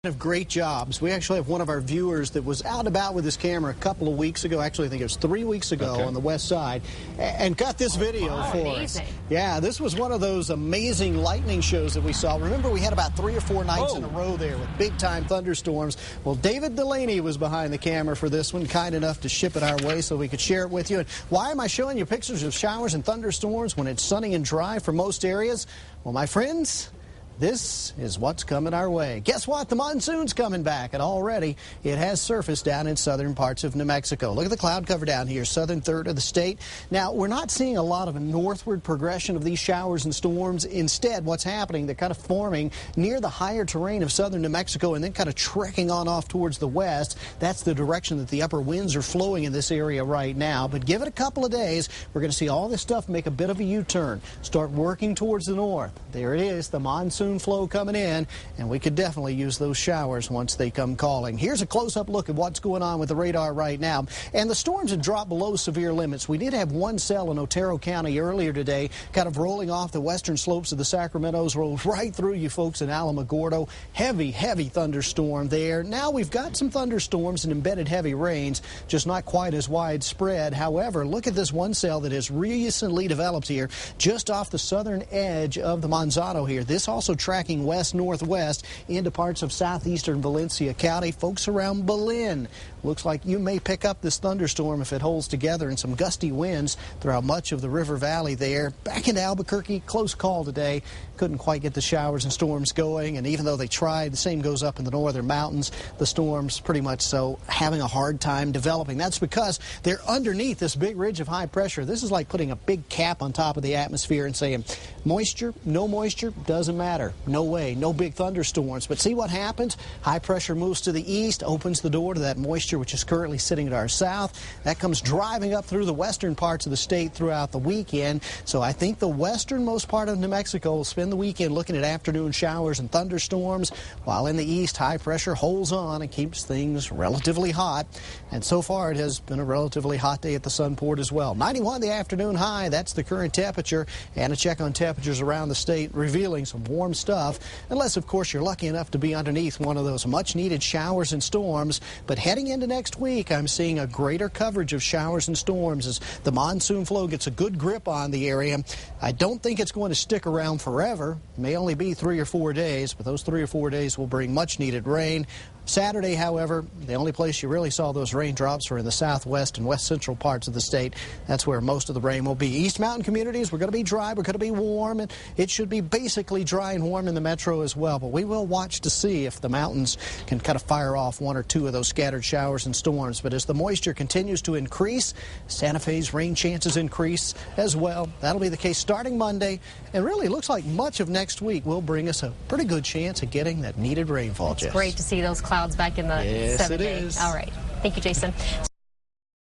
Of great jobs. We actually have one of our viewers that was out and about with his camera a couple of weeks ago. Actually, I think it was 3 weeks ago on the west side, and got this video for us. Yeah, this was one of those amazing lightning shows that we saw. Remember, we had about 3 or 4 nights in a row there with big-time thunderstorms. Well, David Delaney was behind the camera for this one, kind enough to ship it our way so we could share it with you. And why am I showing you pictures of showers and thunderstorms when it's sunny and dry for most areas? Well, my friends, this is what's coming our way. Guess what? The monsoon's coming back, and already it has surfaced down in southern parts of New Mexico. Look at the cloud cover down here, southern third of the state. Now, we're not seeing a lot of a northward progression of these showers and storms. Instead, what's happening, they're kind of forming near the higher terrain of southern New Mexico and then kind of trekking on off towards the west. That's the direction that the upper winds are flowing in this area right now. But give it a couple of days, we're going to see all this stuff make a bit of a U-turn, start working towards the north. There it is, the monsoon flow coming in, and we could definitely use those showers once they come calling. Here's a close-up look at what's going on with the radar right now. And the storms have dropped below severe limits. We did have one cell in Otero County earlier today, kind of rolling off the western slopes of the Sacramentos, rolled right through you folks in Alamogordo. Heavy thunderstorm there. Now we've got some thunderstorms and embedded heavy rains, just not quite as widespread. However, look at this one cell that has recently developed here, just off the southern edge of the Manzano here. This also tracking west-northwest into parts of southeastern Valencia County. Folks around Belen, looks like you may pick up this thunderstorm if it holds together, and some gusty winds throughout much of the river valley there. Back into Albuquerque, close call today. Couldn't quite get the showers and storms going, and even though they tried, the same goes up in the northern mountains. The storms pretty much so having a hard time developing. That's because they're underneath this big ridge of high pressure. This is like putting a big cap on top of the atmosphere and saying, moisture, no moisture, doesn't matter. No way, no big thunderstorms. But see what happens? High pressure moves to the east, opens the door to that moisture which is currently sitting to our south. That comes driving up through the western parts of the state throughout the weekend. So I think the westernmost part of New Mexico will spend the weekend looking at afternoon showers and thunderstorms, while in the east, high pressure holds on and keeps things relatively hot. And so far, it has been a relatively hot day at the Sunport as well. 91 the afternoon high, that's the current temperature. And a check on temperatures around the state revealing some warm stuff, unless, of course, you're lucky enough to be underneath one of those much-needed showers and storms. But heading into next week, I'm seeing a greater coverage of showers and storms as the monsoon flow gets a good grip on the area. I don't think it's going to stick around forever. It may only be 3 or 4 days, but those 3 or 4 days will bring much-needed rain. Saturday, however, the only place you really saw those raindrops were in the southwest and west central parts of the state. That's where most of the rain will be. East Mountain communities, we're going to be dry, we're going to be warm, and it should be basically dry and warm in the metro as well. But we will watch to see if the mountains can kind of fire off 1 or 2 of those scattered showers and storms. But as the moisture continues to increase, Santa Fe's rain chances increase as well. That'll be the case starting Monday, and really looks like much of next week will bring us a pretty good chance of getting that needed rainfall. It's great to see those clouds back in the 7 days. All right. Thank you, Jason.